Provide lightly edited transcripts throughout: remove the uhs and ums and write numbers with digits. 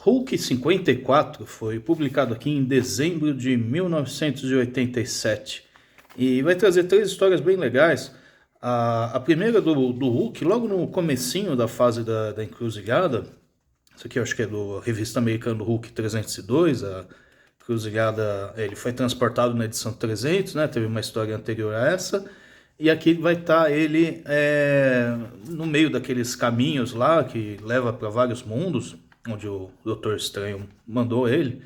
Hulk 54 foi publicado aqui em dezembro de 1987 e vai trazer três histórias bem legais. A primeira do Hulk, logo no comecinho da fase da encruzilhada. Isso aqui eu acho que é do revista americana do Hulk 302. A encruzilhada, ele foi transportado na edição 300, né? Teve uma história anterior a essa. E aqui vai estar ele no meio daqueles caminhos lá que leva para vários mundos, onde o Doutor Estranho mandou ele.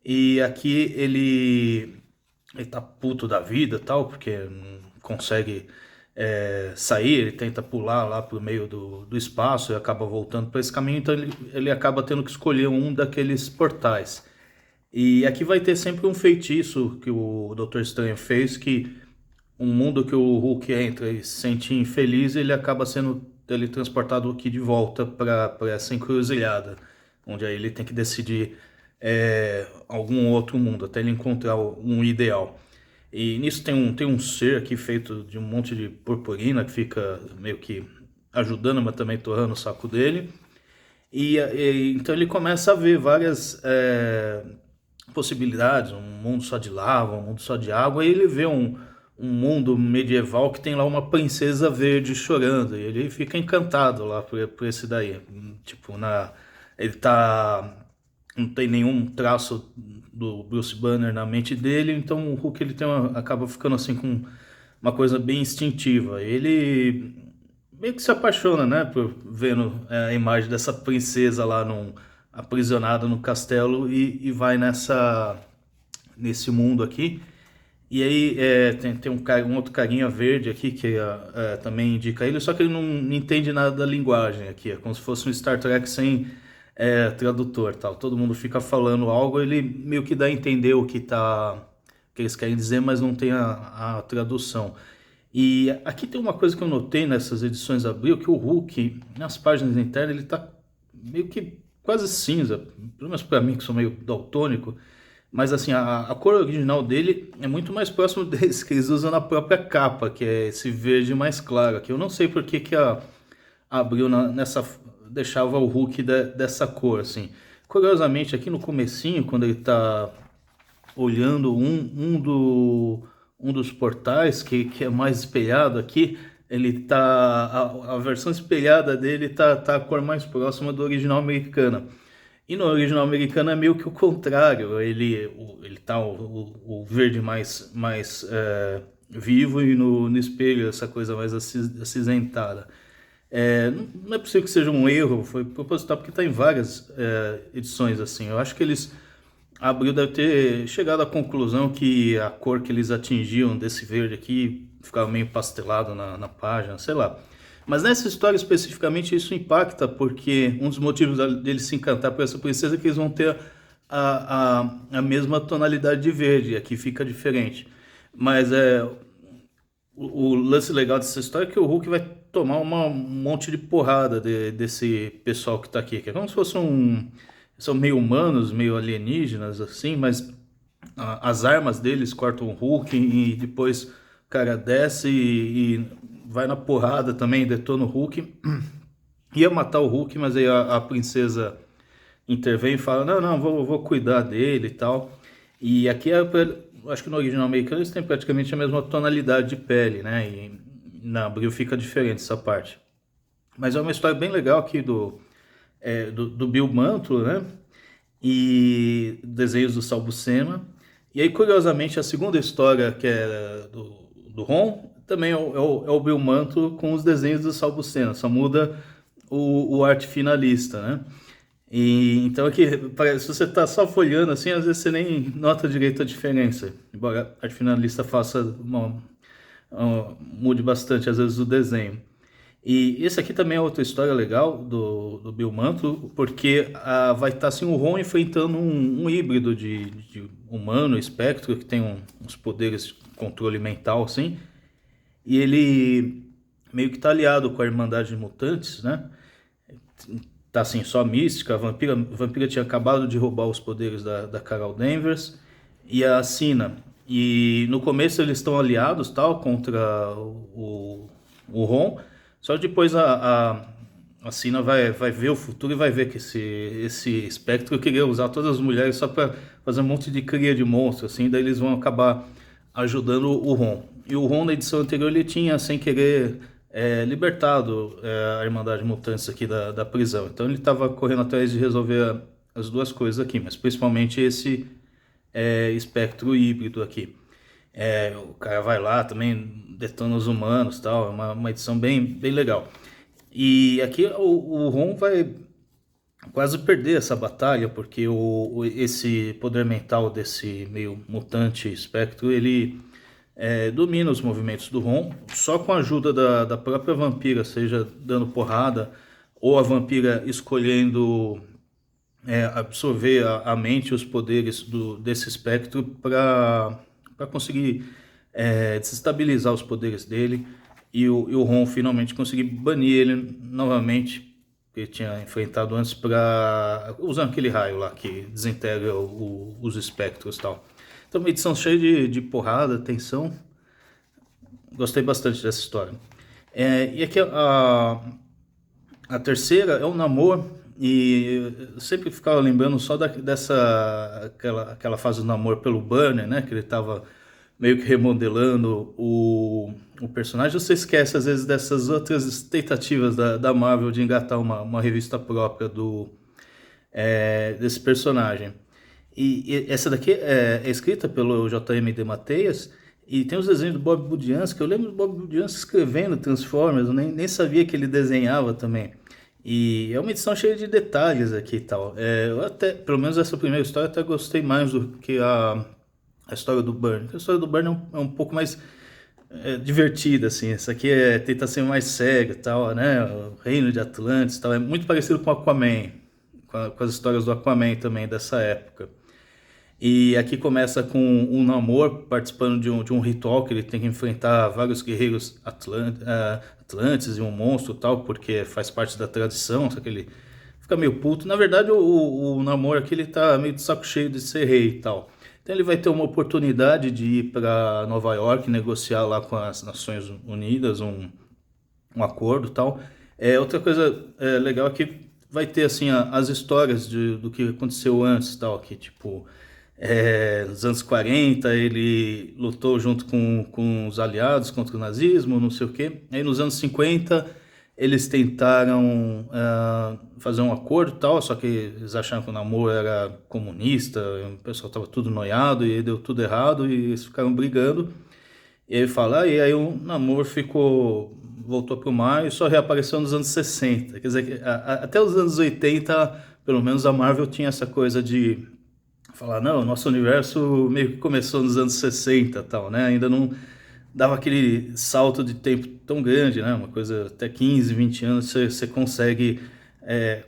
E aqui ele tá puto da vida e tal, porque não consegue sair, ele tenta pular lá pro meio do espaço e acaba voltando para esse caminho, então ele acaba tendo que escolher um daqueles portais. E aqui vai ter sempre um feitiço que o Doutor Estranho fez, que um mundo que o Hulk entra e se sente infeliz, ele acaba sendo teletransportado aqui de volta para essa encruzilhada, onde aí ele tem que decidir algum outro mundo, até ele encontrar um ideal. E nisso tem um ser aqui feito de um monte de purpurina que fica meio que ajudando, mas também torrando o saco dele. Então ele começa a ver várias possibilidades, um mundo só de lava, um mundo só de água, e ele vê um mundo medieval que tem lá uma princesa verde chorando, e ele fica encantado lá por esse daí. Tipo, ele tá, não tem nenhum traço do Bruce Banner na mente dele, então o Hulk ele acaba ficando assim com uma coisa bem instintiva. Ele meio que se apaixona, né, por vendo a imagem dessa princesa lá aprisionada no castelo e vai nesse mundo aqui. E aí tem um outro carinha verde aqui que também indica ele, só que ele não entende nada da linguagem aqui. É como se fosse um Star Trek sem tradutor, tal. Todo mundo fica falando algo, ele meio que dá a entender que eles querem dizer, mas não tem a tradução. E aqui tem uma coisa que eu notei nessas edições Abril, que o Hulk, nas páginas internas, ele tá meio que quase cinza, pelo menos para mim que sou meio daltônico. Mas assim, a cor original dele é muito mais próximo desse que eles usam na própria capa, que é esse verde mais claro aqui. Eu não sei por que a Abril deixava o Hulk dessa cor, assim. Curiosamente, aqui no comecinho, quando ele tá olhando um dos portais, que é mais espelhado aqui, ele tá. A versão espelhada dele tá a cor mais próxima do original americana. E no original americano é meio que o contrário, ele tá o verde mais vivo, e no espelho essa coisa mais acinzentada. Não é possível que seja um erro, foi proposital, porque está em várias edições assim. Eu acho que a Abril deve ter chegado à conclusão que a cor que eles atingiam desse verde aqui ficava meio pastelado na página, sei lá. Mas nessa história especificamente isso impacta, porque um dos motivos dele se encantar por essa princesa é que eles vão ter a mesma tonalidade de verde, aqui fica diferente. Mas o lance legal dessa história é que o Hulk vai tomar um monte de porrada desse pessoal que tá aqui, que é como se fosse são meio humanos, meio alienígenas, assim, mas as armas deles cortam o Hulk e depois o cara desce e vai na porrada também, detona o Hulk. Ia matar o Hulk, mas aí a princesa intervém e fala: Não, não, vou cuidar dele e tal. E aqui, acho que no original americano eles têm praticamente a mesma tonalidade de pele, né? E na Abril fica diferente essa parte. Mas é uma história bem legal aqui do Bill Mantlo, né? E desenhos do Sal Buscema. E aí, curiosamente, a segunda história, que é do Ron, também é o Bill Mantlo com os desenhos do Sal Buscema, só muda o arte finalista, né? E então aqui, se você tá só folheando assim, às vezes você nem nota direito a diferença, embora a arte finalista mude bastante às vezes o desenho. E esse aqui também é outra história legal do Bill Mantlo, porque vai estar assim, o Ron enfrentando um híbrido de humano, espectro, que tem uns poderes de controle mental, assim, e ele meio que tá aliado com a Irmandade de Mutantes, né? Tá assim, só mística. A vampira tinha acabado de roubar os poderes da Carol Danvers e a Sina. E no começo eles estão aliados tal contra o Ron. Só que depois a Sina vai ver o futuro e vai ver que esse espectro queria usar todas as mulheres só para fazer um monte de cria de monstro, assim, daí eles vão acabar ajudando o Ron. E o Ron, na edição anterior, ele tinha, sem querer, libertado a Irmandade Mutantes aqui da prisão. Então ele estava correndo atrás de resolver as duas coisas aqui, mas principalmente esse espectro híbrido aqui. O cara vai lá também, detona os humanos e tal, é uma edição bem legal. E aqui o Ron vai quase perder essa batalha, porque esse poder mental desse meio mutante espectro, ele domina os movimentos do Ron, só com a ajuda da própria vampira, seja dando porrada, ou a vampira escolhendo absorver a mente e os poderes desse espectro para conseguir desestabilizar os poderes dele e o Ron finalmente conseguir banir ele novamente, que ele tinha enfrentado antes, usando aquele raio lá que desintegra os espectros e tal. Então, uma edição cheia de porrada, tensão. Gostei bastante dessa história. E aqui a terceira é o Namor, e eu sempre ficava lembrando só aquela fase do Namor pelo Banner, né? Que ele estava meio que remodelando o personagem. Você esquece às vezes dessas outras tentativas da Marvel de engatar uma revista própria desse personagem. E essa daqui é escrita pelo J.M. DeMatteis e tem os desenhos do Bob Budiansky. Eu lembro do Bob Budiansky escrevendo Transformers, eu nem sabia que ele desenhava também. E é uma edição cheia de detalhes aqui e tal. Eu até, pelo menos essa primeira história, até gostei mais do que a história do Byrne. A história do Byrne é um pouco mais divertida, assim. Essa aqui tenta ser mais séria e tal, né? O Reino de Atlantis e tal. É muito parecido com Aquaman, com as histórias do Aquaman também dessa época. E aqui começa com um Namor participando de um ritual que ele tem que enfrentar vários guerreiros atlantes e um monstro e tal, porque faz parte da tradição, só que ele fica meio puto. Na verdade, o Namor aqui ele tá meio de saco cheio de ser rei e tal. Então ele vai ter uma oportunidade de ir para Nova York, negociar lá com as Nações Unidas um acordo e tal. Outra coisa legal é que vai ter assim as histórias do que aconteceu antes e tal, que tipo... nos anos 40 ele lutou junto com os aliados contra o nazismo, não sei o quê. Aí nos anos 50 eles tentaram fazer um acordo e tal, só que eles acharam que o Namor era comunista, o pessoal estava tudo noiado e deu tudo errado e eles ficaram brigando. E aí fala, e aí o Namor voltou pro mar e só reapareceu nos anos 60. Quer dizer, até os anos 80, pelo menos a Marvel tinha essa coisa de falar, não, nosso universo meio que começou nos anos 60 e tal, né? Ainda não dava aquele salto de tempo tão grande, né? Uma coisa até 15, 20 anos você consegue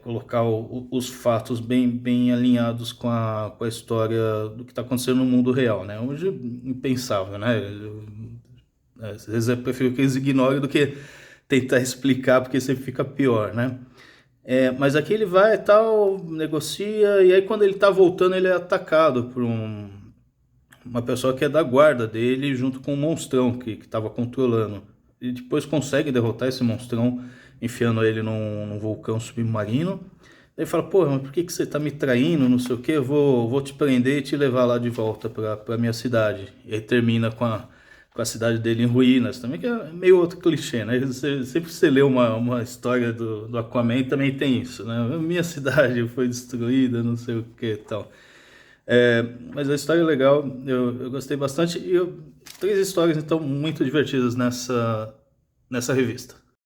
colocar os fatos bem alinhados com a história do que está acontecendo no mundo real, né? Hoje é impensável, né? Às vezes eu prefiro que eles ignorem do que tentar explicar, porque sempre fica pior, né? Mas aqui ele vai e tal, negocia, e aí quando ele tá voltando ele é atacado por uma pessoa que é da guarda dele, junto com um monstrão que tava controlando. E depois consegue derrotar esse monstrão, enfiando ele num vulcão submarino. Ele fala, pô, mas por que você tá me traindo, não sei o que, eu vou te prender e te levar lá de volta pra minha cidade. E aí termina com a cidade dele em ruínas também, que é meio outro clichê, né? Sempre você lê uma história do Aquaman também tem isso, né? Minha cidade foi destruída, não sei o que e tal. Mas a história é legal, eu gostei bastante. E três histórias, então, muito divertidas nessa revista.